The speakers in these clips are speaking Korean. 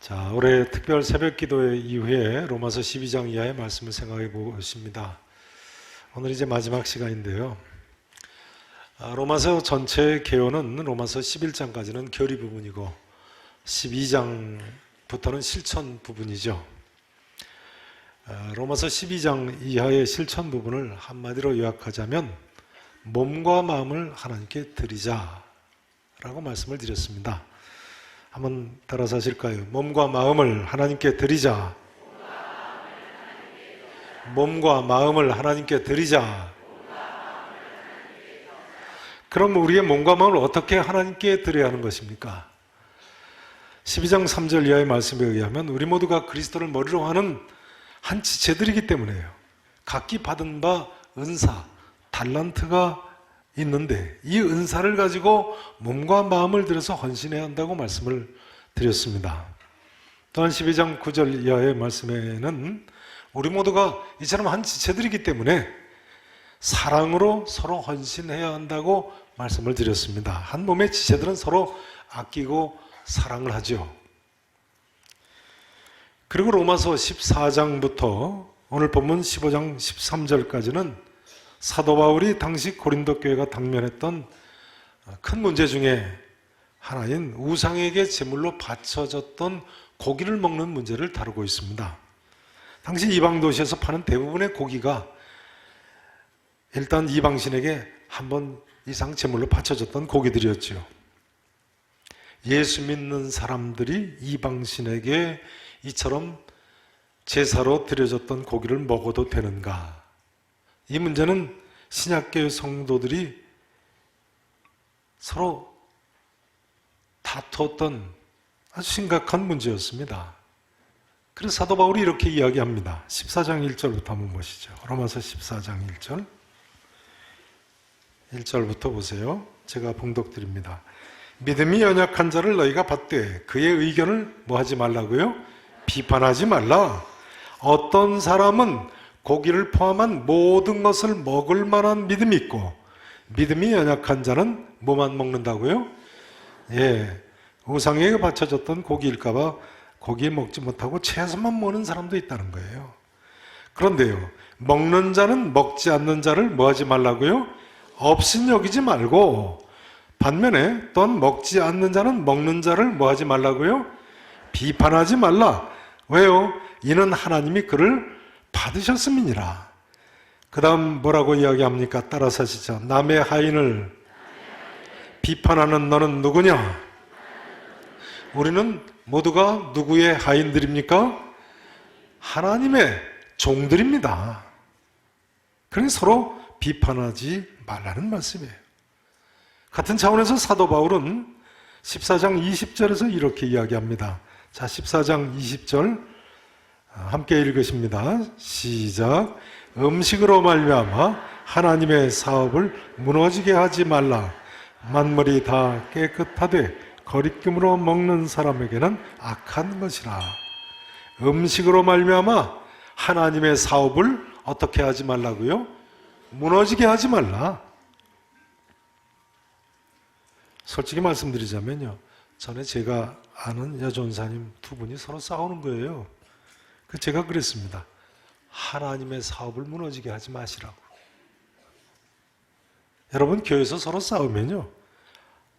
자, 올해 특별 새벽 기도회 이후에 로마서 12장 이하의 말씀을 생각해 보십니다. 오늘 이제 마지막 시간인데요. 로마서 전체 개요는 로마서 11장까지는 결의 부분이고 12장부터는 실천 부분이죠. 로마서 12장 이하의 실천 부분을 한마디로 요약하자면 몸과 마음을 하나님께 드리자라고 말씀을 드렸습니다. 한번 따라서 하실까요? 몸과 마음을 하나님께 드리자. 몸과 마음을 하나님께 드리자. 그럼 우리의 몸과 마음을 어떻게 하나님께 드려야 하는 것입니까? 12장 3절 이하의 말씀에 의하면 우리 모두가 그리스도를 머리로 하는 한 지체들이기 때문에요. 각기 받은 바 은사, 달란트가 있는데 이 은사를 가지고 몸과 마음을 들여서 헌신해야 한다고 말씀을 드렸습니다. 또한 12장 9절 이하의 말씀에는 우리 모두가 이처럼 한 지체들이기 때문에 사랑으로 서로 헌신해야 한다고 말씀을 드렸습니다. 한 몸의 지체들은 서로 아끼고 사랑을 하죠. 그리고 로마서 14장부터 오늘 본문 15장 13절까지는 사도 바울이 당시 고린도 교회가 당면했던 큰 문제 중에 하나인 우상에게 제물로 바쳐졌던 고기를 먹는 문제를 다루고 있습니다. 당시 이방 도시에서 파는 대부분의 고기가 일단 이방신에게 한 번 이상 제물로 바쳐졌던 고기들이었죠. 예수 믿는 사람들이 이방신에게 이처럼 제사로 드려졌던 고기를 먹어도 되는가? 이 문제는 신약교회 성도들이 서로 다투었던 아주 심각한 문제였습니다. 그래서 사도 바울이 이렇게 이야기합니다. 14장 1절부터 한번 보시죠. 로마서 14장 1절 1절부터 보세요. 제가 봉독드립니다. 믿음이 연약한 자를 너희가 받되 그의 의견을 뭐하지 말라고요? 비판하지 말라. 어떤 사람은 고기를 포함한 모든 것을 먹을 만한 믿음이 있고 믿음이 연약한 자는 뭐만 먹는다고요? 우상에게 바쳐졌던 고기일까봐 고기 먹지 못하고 채소만 먹는 사람도 있다는 거예요. 그런데요, 먹는 자는 먹지 않는 자를 뭐하지 말라고요? 없인 여기지 말고 반면에 또한 먹지 않는 자는 먹는 자를 뭐하지 말라고요? 비판하지 말라. 왜요? 이는 하나님이 그를 받으셨음이니라. 그 다음 뭐라고 이야기합니까? 따라서 하시죠. 남의 하인을 비판하는 너는 누구냐? 우리는 모두가 누구의 하인들입니까? 하나님의 종들입니다. 그러니 서로 비판하지 말라는 말씀이에요. 같은 차원에서 사도 바울은 14장 20절에서 이렇게 이야기합니다. 자, 14장 20절 함께 읽으십니다. 시작. 음식으로 말미암아 하나님의 사업을 무너지게 하지 말라. 만물이 다 깨끗하되 거리낌으로 먹는 사람에게는 악한 것이라. 음식으로 말미암아 하나님의 사업을 어떻게 하지 말라고요? 무너지게 하지 말라. 솔직히 말씀드리자면요, 전에 제가 아는 여전사님 두 분이 서로 싸우는 거예요. 제가 그랬습니다. 하나님의 사업을 무너지게 하지 마시라고. 여러분, 교회에서 서로 싸우면요,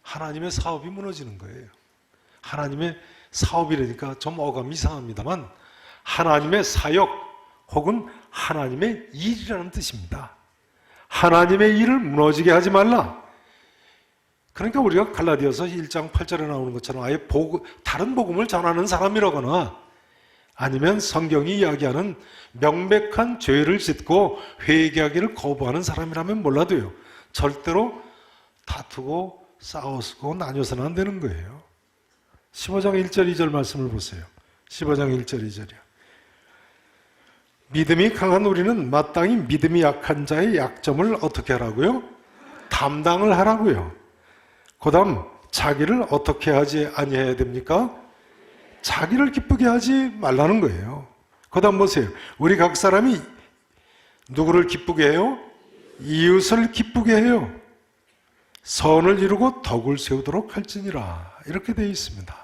하나님의 사업이 무너지는 거예요. 하나님의 사업이라니까 좀 어감이 이상합니다만 하나님의 사역 혹은 하나님의 일이라는 뜻입니다. 하나님의 일을 무너지게 하지 말라. 그러니까 우리가 갈라디아서 1장 8절에 나오는 것처럼 아예 다른 복음을 전하는 사람이라거나 아니면 성경이 이야기하는 명백한 죄를 짓고 회개하기를 거부하는 사람이라면 몰라도요, 절대로 다투고 싸우고 나뉘어서는 안 되는 거예요. 15장 1절 2절 말씀을 보세요. 15장 1절 2절이요. 믿음이 강한 우리는 마땅히 믿음이 약한 자의 약점을 어떻게 하라고요? 담당을 하라고요. 그 다음 자기를 어떻게 하지 아니해야 됩니까? 자기를 기쁘게 하지 말라는 거예요. 그 다음 보세요. 우리 각 사람이 누구를 기쁘게 해요? 이웃을 기쁘게 해요. 선을 이루고 덕을 세우도록 할지니라. 이렇게 되어 있습니다.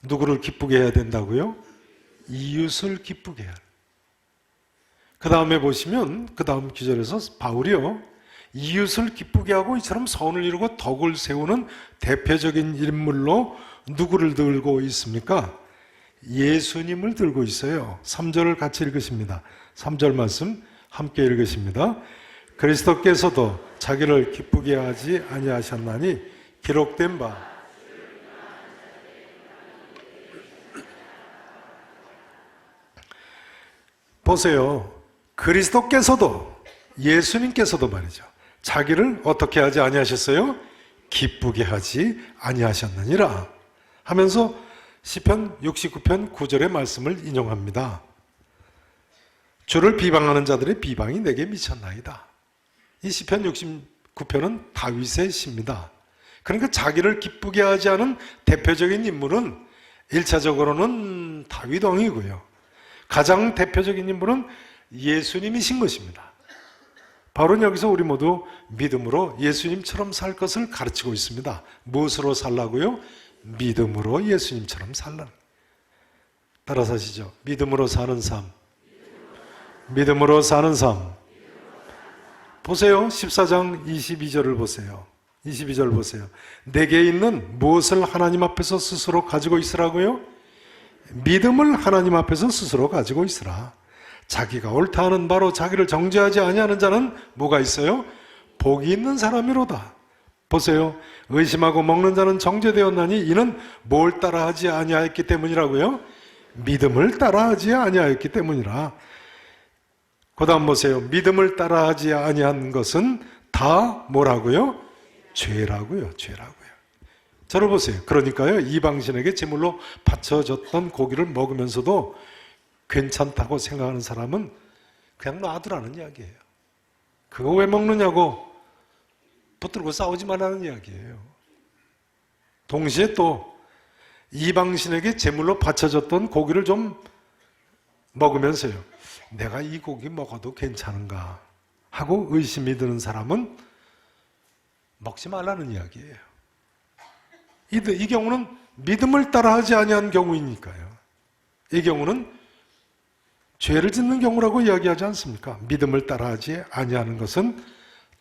누구를 기쁘게 해야 된다고요? 이웃을 기쁘게 해야. 그 다음에 보시면 그 다음 구절에서 바울이요, 이웃을 기쁘게 하고 이처럼 선을 이루고 덕을 세우는 대표적인 인물로 누구를 들고 있습니까? 예수님을 들고 있어요. 3절을 같이 읽으십니다. 3절 말씀 함께 읽으십니다. 그리스도께서도 자기를 기쁘게 하지 아니하셨나니 기록된 바. 보세요. 그리스도께서도, 예수님께서도 말이죠, 자기를 어떻게 하지 아니하셨어요? 기쁘게 하지 아니하셨느니라 하면서 시편 69편 9절의 말씀을 인용합니다. 주를 비방하는 자들의 비방이 내게 미쳤나이다. 이 시편 69편은 다윗의 시입니다. 그러니까 자기를 기쁘게 하지 않은 대표적인 인물은 1차적으로는 다윗 왕이고요, 가장 대표적인 인물은 예수님이신 것입니다. 바울은 여기서 우리 모두 믿음으로 예수님처럼 살 것을 가르치고 있습니다. 무엇으로 살라고요? 믿음으로 예수님처럼 살라. 따라서 하시죠. 믿음으로 사는 삶. 믿음으로 사는 삶. 보세요. 14장 22절을 보세요. 22절 보세요. 내게 있는 무엇을 하나님 앞에서 스스로 가지고 있으라고요? 믿음을 하나님 앞에서 스스로 가지고 있으라. 자기가 옳다 하는 바로 자기를 정죄하지 아니하는 자는 뭐가 있어요? 복이 있는 사람이로다. 보세요. 의심하고 먹는 자는 정죄되었나니 이는 뭘 따라하지 아니하였기 때문이라고요? 믿음을 따라하지 아니하였기 때문이라. 그 다음 보세요. 믿음을 따라하지 아니한 것은 다 뭐라고요? 죄라고요. 죄라고요. 저를 보세요. 그러니까요, 이방신에게 제물로 바쳐졌던 고기를 먹으면서도 괜찮다고 생각하는 사람은 그냥 놔두라는 이야기예요. 그거 왜 먹느냐고 붙들고 싸우지 말라는 이야기예요. 동시에 또 이방신에게 제물로 바쳐졌던 고기를 좀 먹으면서요, 내가 이 고기 먹어도 괜찮은가 하고 의심이 드는 사람은 먹지 말라는 이야기예요. 이 경우는 믿음을 따라하지 아니한 경우이니까요. 이 경우는 죄를 짓는 경우라고 이야기하지 않습니까? 믿음을 따라하지 아니하는 것은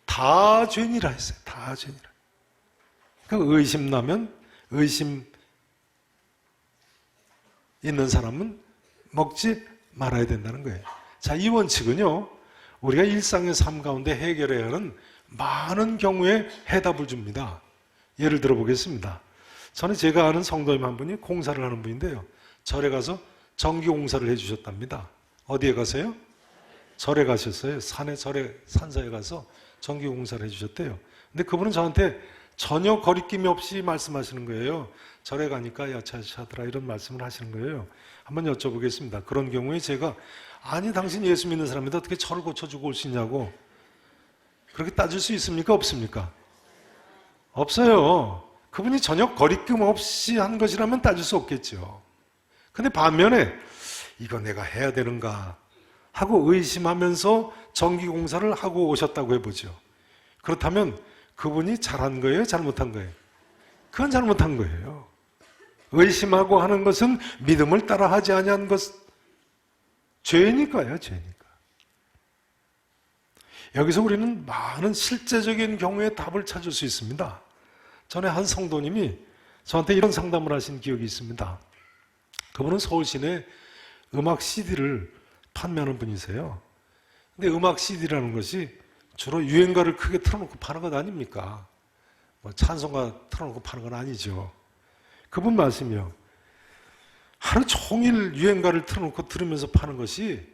다 죄니라 했어요. 다 죄니라. 그러니까 의심 나면, 의심 있는 사람은 먹지 말아야 된다는 거예요. 자, 이 원칙은요, 우리가 일상의 삶 가운데 해결해야 하는 많은 경우에 해답을 줍니다. 예를 들어 보겠습니다. 저는 제가 아는 성도님 한 분이 공사를 하는 분인데요, 절에 가서 전기 공사를 해주셨답니다. 어디에 가세요? 절에 가셨어요. 산사에 가서 전기 공사를 해주셨대요. 근데 그분은 저한테 전혀 거리낌이 없이 말씀하시는 거예요. 절에 가니까 야차샤더라 이런 말씀을 하시는 거예요. 한번 여쭤보겠습니다. 그런 경우에 제가, 아니 당신 예수 믿는 사람인데 어떻게 절을 고쳐주고 올 수 있냐고 그렇게 따질 수 있습니까? 없습니까? 없어요. 그분이 전혀 거리낌 없이 한 것이라면 따질 수 없겠죠. 근데 반면에 이거 내가 해야 되는가 하고 의심하면서 전기공사를 하고 오셨다고 해보죠. 그렇다면 그분이 잘한 거예요? 잘못한 거예요? 그건 잘못한 거예요. 의심하고 하는 것은 믿음을 따라하지 아니한 것, 죄니까요. 죄니까. 여기서 우리는 많은 실제적인 경우에 답을 찾을 수 있습니다. 전에 한 성도님이 저한테 이런 상담을 하신 기억이 있습니다. 그분은 서울 시내에 음악 CD를 판매하는 분이세요. 근데 음악 CD라는 것이 주로 유행가를 크게 틀어놓고 파는 것 아닙니까? 뭐 찬송가 틀어놓고 파는 건 아니죠. 그분 말씀이요, 하루 종일 유행가를 틀어놓고 들으면서 파는 것이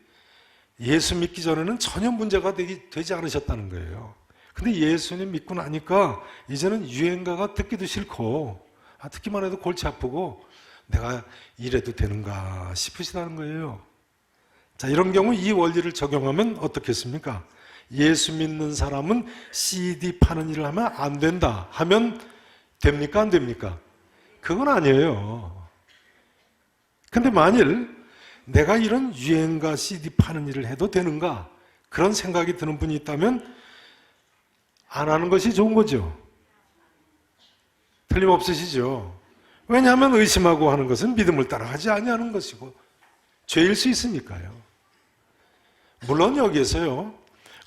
예수 믿기 전에는 전혀 문제가 되지 않으셨다는 거예요. 근데 예수님 믿고 나니까 이제는 유행가가 듣기도 싫고, 듣기만 해도 골치 아프고 내가 이래도 되는가 싶으시다는 거예요. 자, 이런 경우 이 원리를 적용하면 어떻겠습니까? 예수 믿는 사람은 CD 파는 일을 하면 안 된다 하면 됩니까? 안 됩니까? 그건 아니에요. 근데 만일 내가 이런 유행가 CD 파는 일을 해도 되는가? 그런 생각이 드는 분이 있다면 안 하는 것이 좋은 거죠. 틀림없으시죠? 왜냐하면 의심하고 하는 것은 믿음을 따라하지 아니하는 것이고 죄일 수 있으니까요. 물론 여기에서요,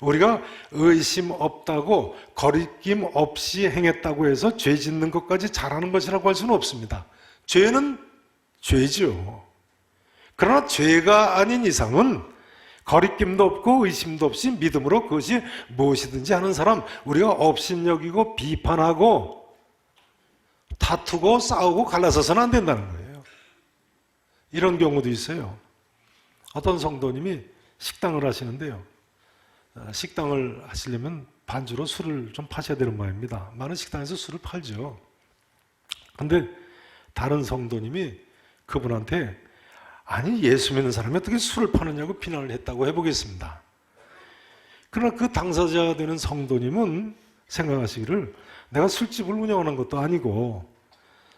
우리가 의심 없다고 거리낌 없이 행했다고 해서 죄 짓는 것까지 잘하는 것이라고 할 수는 없습니다. 죄는 죄죠. 그러나 죄가 아닌 이상은 거리낌도 없고 의심도 없이 믿음으로 그것이 무엇이든지 하는 사람, 우리가 업신여기고 비판하고 다투고 싸우고 갈라서서는 안 된다는 거예요. 이런 경우도 있어요. 어떤 성도님이 식당을 하시는데요, 식당을 하시려면 반주로 술을 좀 파셔야 되는 모양입니다. 많은 식당에서 술을 팔죠. 근데 다른 성도님이 그분한테 아니 예수 믿는 사람이 어떻게 술을 파느냐고 비난을 했다고 해보겠습니다. 그러나 그 당사자가 되는 성도님은 생각하시기를 내가 술집을 운영하는 것도 아니고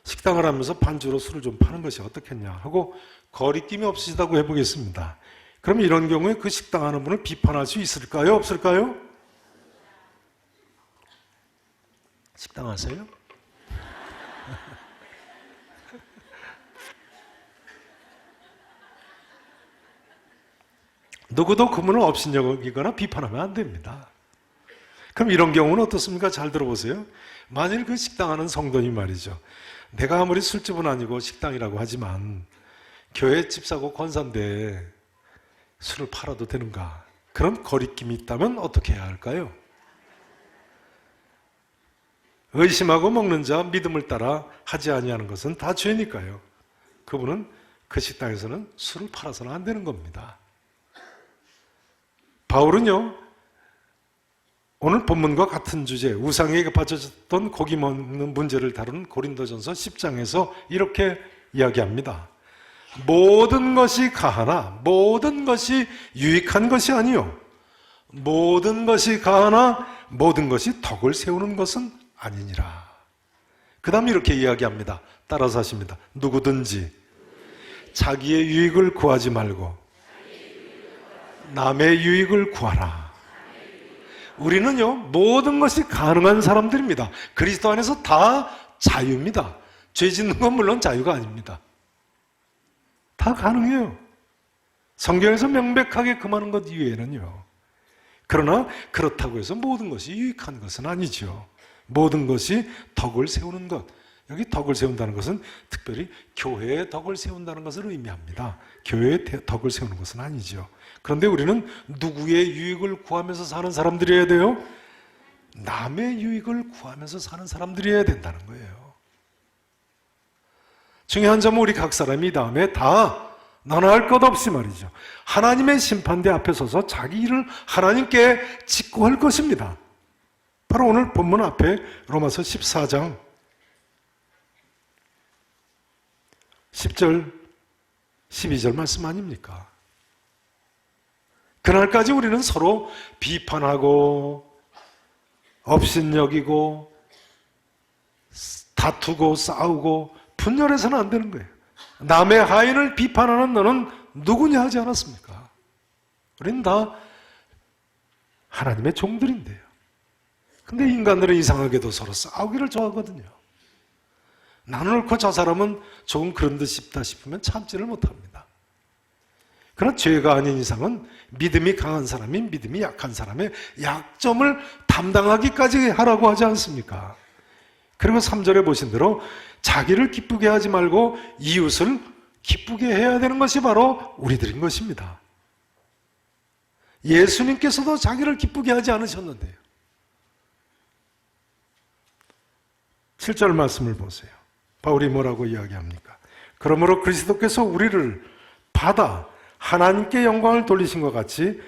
식당을 하면서 반주로 술을 좀 파는 것이 어떻겠냐 하고 거리낌이 없으시다고 해보겠습니다. 그럼 이런 경우에 그 식당 하는 분을 비판할 수 있을까요? 없을까요? 식당 하세요? 누구도 그분을 업신여기거나 비판하면 안 됩니다. 그럼 이런 경우는 어떻습니까? 잘 들어보세요. 만일 그 식당 하는 성도님 말이죠, 내가 아무리 술집은 아니고 식당이라고 하지만 교회 집사고 권사인데 술을 팔아도 되는가? 그런 거리낌이 있다면 어떻게 해야 할까요? 의심하고 먹는 자 믿음을 따라 하지 아니하는 것은 다 죄니까요. 그분은 그 식당에서는 술을 팔아서는 안 되는 겁니다. 바울은요, 오늘 본문과 같은 주제, 우상에게 바쳐졌던 고기 먹는 문제를 다루는 고린도전서 10장에서 이렇게 이야기합니다. 모든 것이 가하나 모든 것이 유익한 것이 아니요 모든 것이 가하나 모든 것이 덕을 세우는 것은 아니니라. 그 다음 이렇게 이야기합니다. 따라서 하십니다. 누구든지 자기의 유익을 구하지 말고 남의 유익을 구하라. 우리는요, 모든 것이 가능한 사람들입니다. 그리스도 안에서 다 자유입니다. 죄 짓는 건 물론 자유가 아닙니다. 다 가능해요. 성경에서 명백하게 금하는 것 이외에는요. 그러나 그렇다고 해서 모든 것이 유익한 것은 아니죠. 모든 것이 덕을 세우는 것. 여기 덕을 세운다는 것은 특별히 교회의 덕을 세운다는 것을 의미합니다. 교회의 덕을 세우는 것은 아니죠. 그런데 우리는 누구의 유익을 구하면서 사는 사람들이어야 돼요? 남의 유익을 구하면서 사는 사람들이어야 된다는 거예요. 중요한 점은 우리 각 사람이 이 다음에 다 너나 할 것 없이 말이죠, 하나님의 심판대 앞에 서서 자기 일을 하나님께 짓고 할 것입니다. 바로 오늘 본문 앞에 로마서 14장 10절 12절 말씀 아닙니까? 그날까지 우리는 서로 비판하고 업신여기고 다투고 싸우고 분열해서는 안 되는 거예요. 남의 하인을 비판하는 너는 누구냐 하지 않았습니까? 우리는 다 하나님의 종들인데요. 근데 인간들은 이상하게도 서로 싸우기를 좋아하거든요. 나는 옳고 저 사람은 조금 그런 듯 싶다 싶으면 참지를 못합니다. 그러나 죄가 아닌 이상은 믿음이 강한 사람이 믿음이 약한 사람의 약점을 담당하기까지 하라고 하지 않습니까? 그리고 3절에 보신 대로 자기를 기쁘게 하지 말고 이웃을 기쁘게 해야 되는 것이 바로 우리들인 것입니다. 예수님께서도 자기를 기쁘게 하지 않으셨는데요. 7절 말씀을 보세요. 바울이 뭐라고 이야기합니까? 그러므로 그리스도께서 우리를 받아 하나님께 영광을 돌리신 것 같이,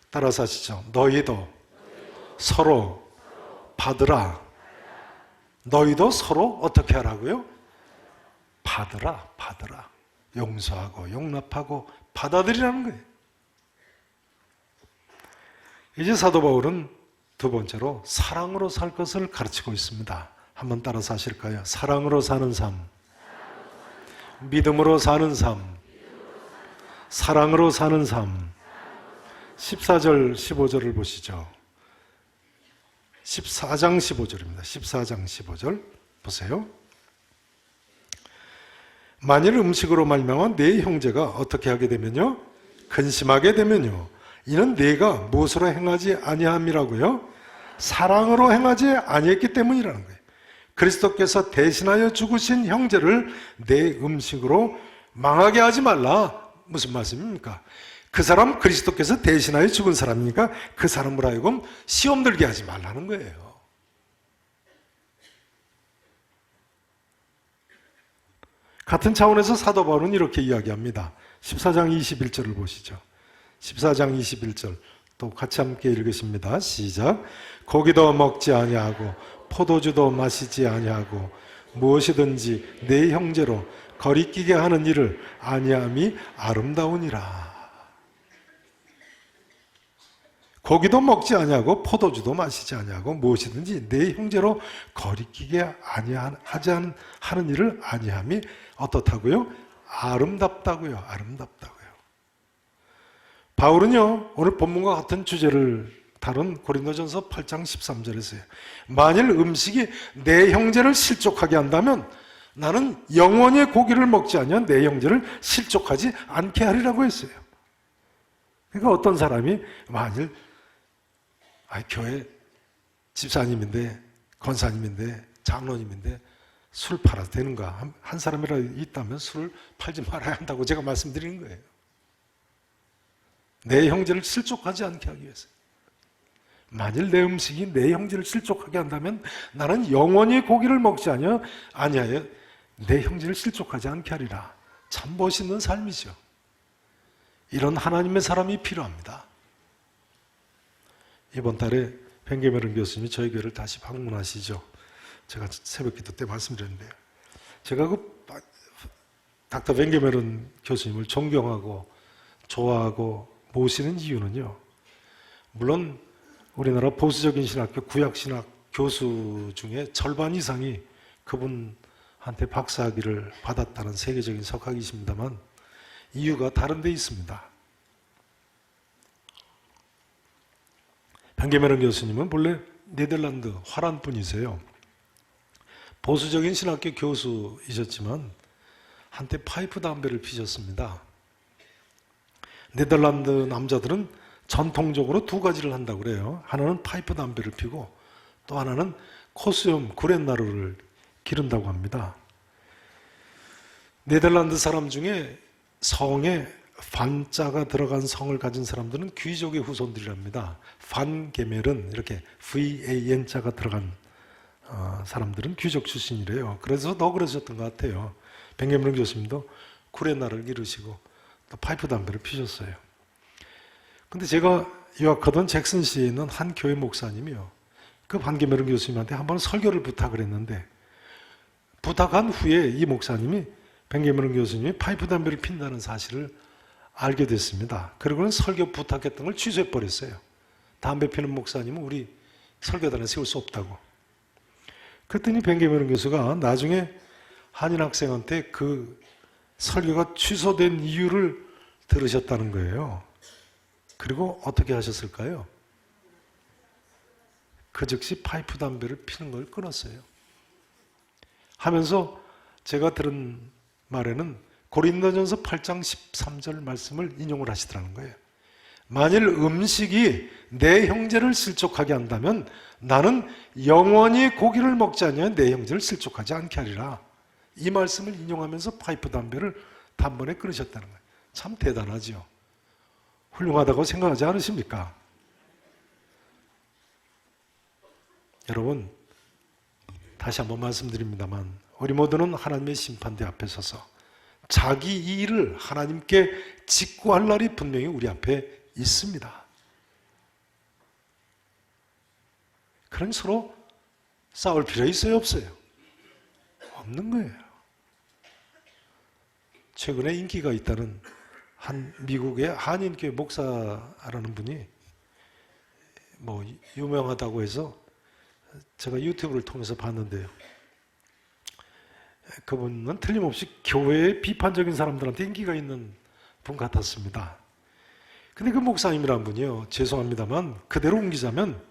따라서 하시죠. 너희도 서로 받으라. 너희도 서로 어떻게 하라고요? 받으라, 받으라. 용서하고 용납하고 받아들이라는 거예요. 이제 사도 바울은 두 번째로 사랑으로 살 것을 가르치고 있습니다. 한번 따라서 하실까요? 사랑으로 사는 삶, 믿음으로 사는 삶, 사랑으로 사는 삶. 14절 15절을 보시죠. 14장 15절입니다. 14장 15절 보세요. 만일 음식으로 말미암아 네 형제가 어떻게 하게 되면요? 근심하게 되면요. 이는 네가 무엇으로 행하지 아니함이라고요? 사랑으로 행하지 아니했기 때문이라는 거예요. 그리스도께서 대신하여 죽으신 형제를 내 음식으로 망하게 하지 말라. 무슨 말씀입니까? 그 사람 그리스도께서 대신하여 죽은 사람이니까 그 사람으로 하여금 시험 들게 하지 말라는 거예요. 같은 차원에서 사도 바울은 이렇게 이야기합니다. 14장 21절을 보시죠. 14장 21절 또 같이 함께 읽으십니다. 시작. 고기도 먹지 아니하고 포도주도 마시지 아니하고 무엇이든지 내 형제로 거리끼게 하는 일을 아니함이 아름다우니라. 고기도 먹지 아니하고 포도주도 마시지 아니하고 무엇이든지 내 형제로 거리끼게 하는 일을 아니함이 어떻다고요? 아름답다고요. 아름답다고요. 바울은요, 오늘 본문과 같은 주제를 다룬 고린도전서 8장 13절에서요. 만일 음식이 내 형제를 실족하게 한다면 나는 영원히 고기를 먹지 아니하면 내 형제를 실족하지 않게 하리라고 했어요. 그러니까 어떤 사람이 만일 교회 집사님인데 권사님인데 장로님인데 술 팔아도 되는가? 한 사람이라도 있다면 술을 팔지 말아야 한다고 제가 말씀드리는 거예요. 내 형제를 실족하지 않게 하기 위해서. 만일 내 음식이 내 형제를 실족하게 한다면 나는 영원히 고기를 먹지 아니하여 내 형제를 실족하지 않게 하리라. 참 멋있는 삶이죠. 이런 하나님의 사람이 필요합니다. 이번 달에 벤게메른 교수님이 저희 교회를 다시 방문하시죠. 제가 새벽 기도 때 말씀드렸는데요. 제가 닥터 벤게메른 교수님을 존경하고 좋아하고 모시는 이유는요. 물론 우리나라 보수적인 신학교 구약신학 교수 중에 절반 이상이 그분한테 박사학위를 받았다는 세계적인 석학이십니다만 이유가 다른 데 있습니다. 벤게메른 교수님은 본래 네덜란드 화란 분이세요. 보수적인 신학교 교수이셨지만 한때 파이프 담배를 피셨습니다. 네덜란드 남자들은 전통적으로 두 가지를 한다고 그래요. 하나는 파이프 담배를 피고 또 하나는 코수염 구렛나루를 기른다고 합니다. 네덜란드 사람 중에 성에 반자가 들어간 성을 가진 사람들은 귀족의 후손들이랍니다. 반 게멜은 이렇게 VAN자가 들어간 사람들은 귀족 출신이래요. 그래서 더 그러셨던 것 같아요. 벤게메른 교수님도 구렛나루를 기르시고 또 파이프 담배를 피셨어요. 근데 제가 유학하던 잭슨시에 있는 한 교회 목사님이요. 그 벤게메른 교수님한테 한번 설교를 부탁을 했는데 부탁한 후에 이 목사님이 벤게메른 교수님이 파이프 담배를 핀다는 사실을 알게 됐습니다. 그리고는 설교 부탁했던 걸 취소해버렸어요. 담배 피는 목사님은 우리 설교단에 세울 수 없다고. 그랬더니 벤게메른 교수가 나중에 한인 학생한테 그 설교가 취소된 이유를 들으셨다는 거예요. 그리고 어떻게 하셨을까요? 그 즉시 파이프 담배를 피는 걸 끊었어요. 하면서 제가 들은 말에는 고린도전서 8장 13절 말씀을 인용을 하시더라는 거예요. 만일 음식이 내 형제를 실족하게 한다면 나는 영원히 고기를 먹지 아니하면 내 형제를 실족하지 않게 하리라. 이 말씀을 인용하면서 파이프 담배를 단번에 끊으셨다는 거예요. 참 대단하죠. 훌륭하다고 생각하지 않으십니까? 여러분, 다시 한번 말씀드립니다만 우리 모두는 하나님의 심판대 앞에 서서 자기 일을 하나님께 직구할 날이 분명히 우리 앞에 있습니다. 그럼 서로 싸울 필요 있어요, 없어요? 없는 거예요. 최근에 인기가 있다는 한 미국의 한인교회 목사라는 분이 뭐 유명하다고 해서 제가 유튜브를 통해서 봤는데요. 그분은 틀림없이 교회의 비판적인 사람들한테 인기가 있는 분 같았습니다. 근데 그 목사님이란 분이요, 죄송합니다만 그대로 옮기자면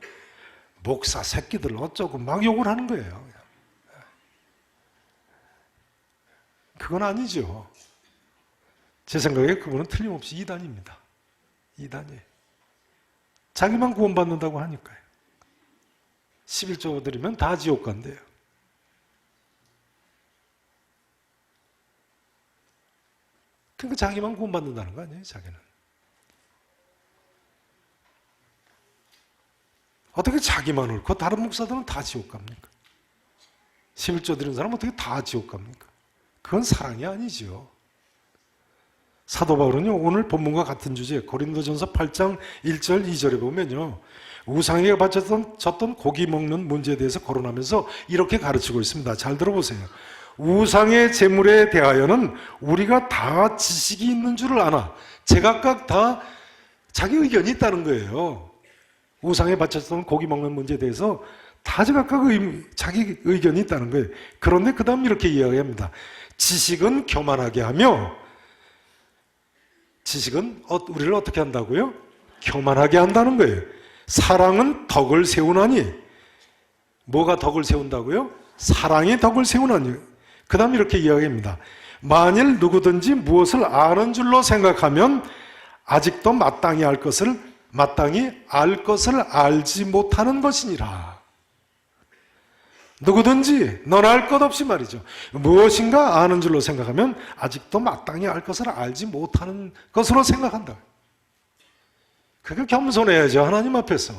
목사 새끼들 어쩌고 막 욕을 하는 거예요. 그건 아니죠. 제 생각에 그분은 틀림없이 이단입니다. 이단이에요. 자기만 구원받는다고 하니까요. 11조 드리면 다 지옥 간대요. 그러니까 자기만 구원받는다는 거 아니에요, 자기는. 어떻게 자기만 옳고 다른 목사들은 다 지옥 갑니까? 11조 드리는 사람은 어떻게 다 지옥 갑니까? 그건 사랑이 아니지요. 사도 바울은요, 오늘 본문과 같은 주제 고린도전서 8장 1절 2절에 보면요, 우상에게 바쳤던 고기 먹는 문제에 대해서 거론하면서 이렇게 가르치고 있습니다. 잘 들어보세요. 우상의 제물에 대하여는 우리가 다 지식이 있는 줄을 아나. 제각각 다 자기 의견이 있다는 거예요. 우상에 바쳤던 고기 먹는 문제에 대해서 다 제각각 자기 의견이 있다는 거예요. 그런데 그 다음 이렇게 이야기합니다. 지식은 교만하게 하며, 지식은 우리를 어떻게 한다고요? 교만하게 한다는 거예요. 사랑은 덕을 세우나니. 뭐가 덕을 세운다고요? 사랑이 덕을 세우나니. 그 다음 이렇게 이야기합니다. 만일 누구든지 무엇을 아는 줄로 생각하면 아직도 마땅히 알 것을 알지 못하는 것이니라. 누구든지 넌 알 것 없이 말이죠. 무엇인가 아는 줄로 생각하면 아직도 마땅히 알 것을 알지 못하는 것으로 생각한다. 그게 겸손해야죠, 하나님 앞에서.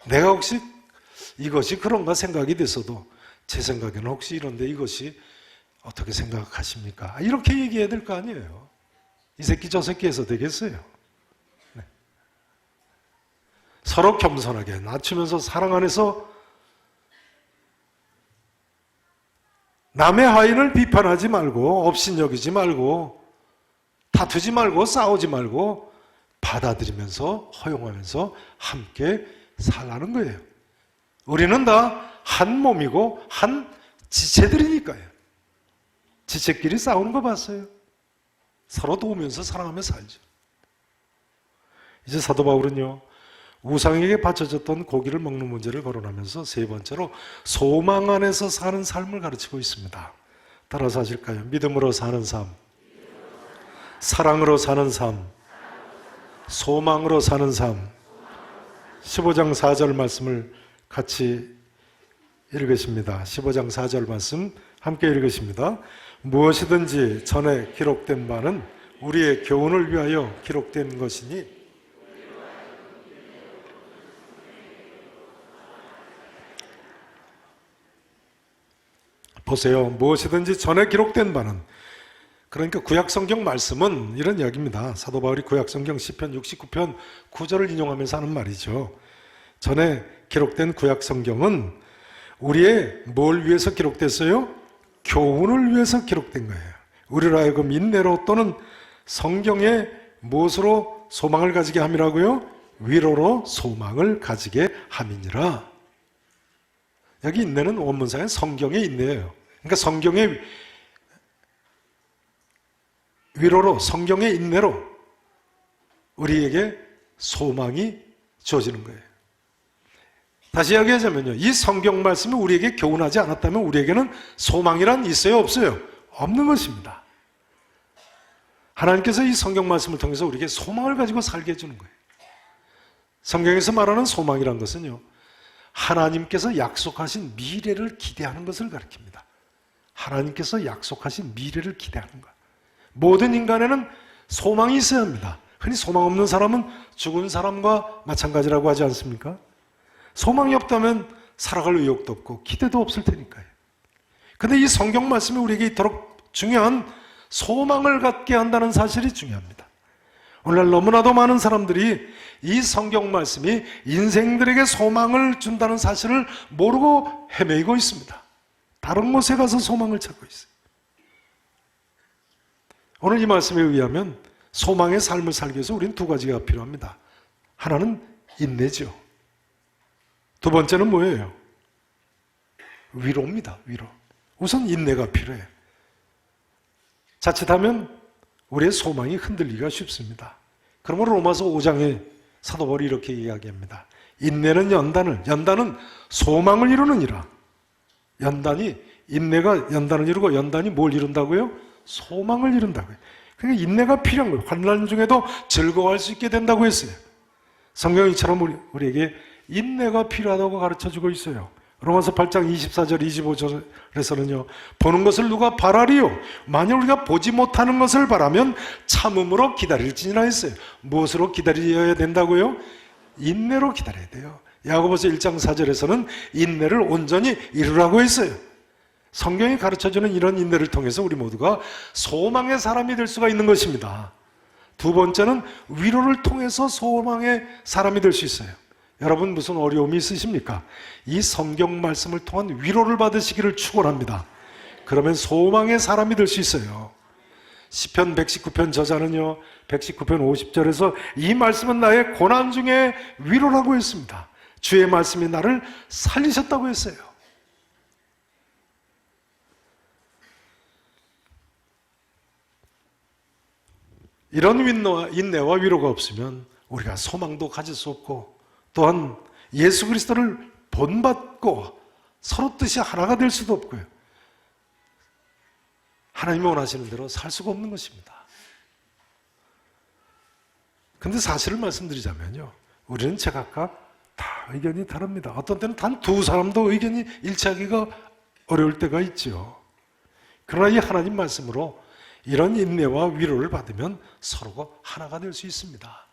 내가 혹시 이것이 그런가 생각이 됐어도 제 생각에는 혹시 이런데 이것이 어떻게 생각하십니까? 이렇게 얘기해야 될 거 아니에요. 이 새끼 저 새끼 해서 되겠어요? 네. 서로 겸손하게 낮추면서 사랑 안에서 남의 하인을 비판하지 말고 업신여기지 말고 다투지 말고 싸우지 말고 받아들이면서 허용하면서 함께 살라는 거예요. 우리는 다 한 몸이고 한 지체들이니까요. 지체끼리 싸우는 거 봤어요? 서로 도우면서 사랑하며 살죠. 이제 사도 바울은요, 우상에게 바쳐졌던 고기를 먹는 문제를 거론하면서 세 번째로 소망 안에서 사는 삶을 가르치고 있습니다. 따라서 하실까요? 믿음으로 사는 삶, 사랑으로 사는 삶, 소망으로 사는 삶. 15장 4절 말씀을 같이 읽으십니다. 15장 4절 말씀 함께 읽으십니다. 무엇이든지 전에 기록된 바는 우리의 교훈을 위하여 기록된 것이니 보세요. 무엇이든지 전에 기록된 바는, 그러니까 구약성경 말씀은 이런 이야기입니다. 사도 바울이 구약성경 시편 69편 9절을 인용하면서 하는 말이죠. 전에 기록된 구약성경은 우리의 뭘 위해서 기록됐어요? 교훈을 위해서 기록된 거예요. 우리로 하여금 인내로 또는 성경의 무엇으로 소망을 가지게 함이라고요? 위로로 소망을 가지게 함이니라. 여기 인내는 원문상에 성경의 인내예요. 그러니까 성경의 위로로, 성경의 인내로 우리에게 소망이 주어지는 거예요. 다시 이야기하자면요, 이 성경 말씀이 우리에게 교훈하지 않았다면 우리에게는 소망이란 있어요, 없어요? 없는 것입니다. 하나님께서 이 성경 말씀을 통해서 우리에게 소망을 가지고 살게 해주는 거예요. 성경에서 말하는 소망이란 것은요, 하나님께서 약속하신 미래를 기대하는 것을 가리킵니다. 하나님께서 약속하신 미래를 기대하는 것. 모든 인간에는 소망이 있어야 합니다. 흔히 소망 없는 사람은 죽은 사람과 마찬가지라고 하지 않습니까? 소망이 없다면 살아갈 의욕도 없고 기대도 없을 테니까요. 그런데 이 성경 말씀이 우리에게 이토록 중요한 소망을 갖게 한다는 사실이 중요합니다. 오늘날 너무나도 많은 사람들이 이 성경 말씀이 인생들에게 소망을 준다는 사실을 모르고 헤매이고 있습니다. 다른 곳에 가서 소망을 찾고 있어요. 오늘 이 말씀에 의하면 소망의 삶을 살기 위해서 우리는 두 가지가 필요합니다. 하나는 인내죠. 두 번째는 뭐예요? 위로입니다. 위로. 우선 인내가 필요해요. 자칫하면 우리의 소망이 흔들리기가 쉽습니다. 그러므로 로마서 5장에 사도 바울이 이렇게 이야기합니다. 인내는 연단은 소망을 이루느니라. 연단이, 인내가 연단을 이루고 연단이 뭘 이룬다고요? 소망을 이룬다고요. 그러니까 인내가 필요한 거예요. 환난 중에도 즐거워할 수 있게 된다고 했어요. 성경이처럼 우리에게 인내가 필요하다고 가르쳐주고 있어요. 로마서 8장 24절 25절에서는요. 보는 것을 누가 바라리요? 만일 우리가 보지 못하는 것을 바라면 참음으로 기다릴지니라 했어요. 무엇으로 기다려야 된다고요? 인내로 기다려야 돼요. 야고보서 1장 4절에서는 인내를 온전히 이루라고 했어요. 성경이 가르쳐주는 이런 인내를 통해서 우리 모두가 소망의 사람이 될 수가 있는 것입니다. 두 번째는 위로를 통해서 소망의 사람이 될 수 있어요. 여러분 무슨 어려움이 있으십니까? 이 성경 말씀을 통한 위로를 받으시기를 축원합니다. 그러면 소망의 사람이 될 수 있어요. 시편 119편 저자는요 119편 50절에서 이 말씀은 나의 고난 중에 위로라고 했습니다. 주의 말씀이 나를 살리셨다고 했어요. 이런 인내와 위로가 없으면 우리가 소망도 가질 수 없고 또한 예수 그리스도를 본받고 서로 뜻이 하나가 될 수도 없고요. 하나님이 원하시는 대로 살 수가 없는 것입니다. 근데 사실을 말씀드리자면요. 우리는 제각각 다 의견이 다릅니다. 어떤 때는 단 두 사람도 의견이 일치하기가 어려울 때가 있죠. 그러나 이 하나님 말씀으로 이런 인내와 위로를 받으면 서로가 하나가 될 수 있습니다.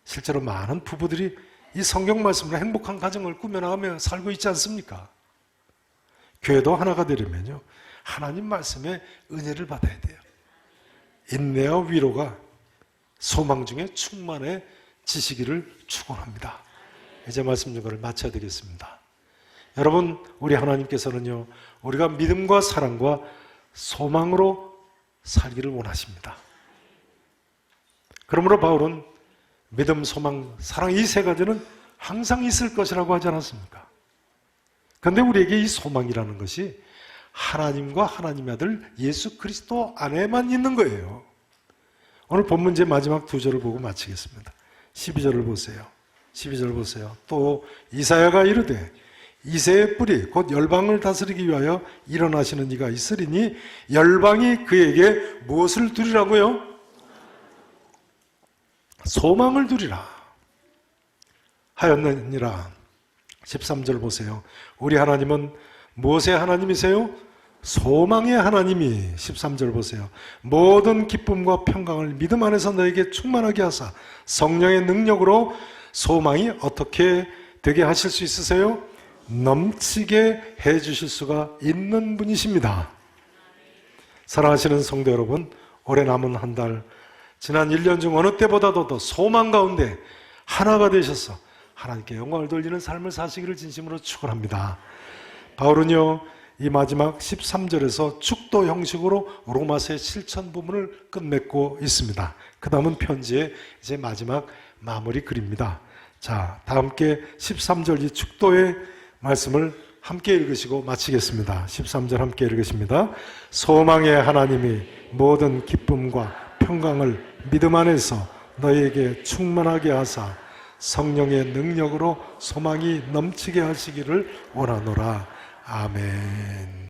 실제로 많은 부부들이 이 성경 말씀으로 행복한 가정을 꾸며나가며 살고 있지 않습니까? 교회도 하나가 되려면요. 하나님 말씀에 은혜를 받아야 돼요. 인내와 위로가 소망 중에 충만해지시기를 축원합니다. 이제 말씀 증거를 마쳐야 되겠습니다. 여러분, 우리 하나님께서는요, 우리가 믿음과 사랑과 소망으로 살기를 원하십니다. 그러므로 바울은 믿음, 소망, 사랑 이 세 가지는 항상 있을 것이라고 하지 않았습니까? 그런데 우리에게 이 소망이라는 것이 하나님과 하나님의 아들 예수 그리스도 안에만 있는 거예요. 오늘 본문제 마지막 두 절을 보고 마치겠습니다. 12절을 보세요. 12절 보세요. 또 이사야가 이르되 이새의 뿔이 곧 열방을 다스리기 위하여 일어나시는 이가 있으리니 열방이 그에게 무엇을 두리라고요? 소망을 두리라 하였느니라. 13절 보세요. 우리 하나님은 무엇의 하나님이세요? 소망의 하나님이. 13절 보세요. 모든 기쁨과 평강을 믿음 안에서 너에게 충만하게 하사 성령의 능력으로 소망이 어떻게 되게 하실 수 있으세요? 넘치게 해 주실 수가 있는 분이십니다. 사랑하시는 성도 여러분, 올해 남은 한 달, 지난 1년 중 어느 때보다도 더 소망 가운데 하나가 되셔서 하나님께 영광을 돌리는 삶을 사시기를 진심으로 축원합니다. 바울은요, 이 마지막 13절에서 축도 형식으로 로마서의 실천 부분을 끝맺고 있습니다. 그 다음은 편지의 이제 마지막 마무리 글입니다. 자, 다 함께 13절 이 축도의 말씀을 함께 읽으시고 마치겠습니다. 13절 함께 읽으십니다. 소망의 하나님이 모든 기쁨과 평강을 믿음 안에서 너희에게 충만하게 하사 성령의 능력으로 소망이 넘치게 하시기를 원하노라. 아멘.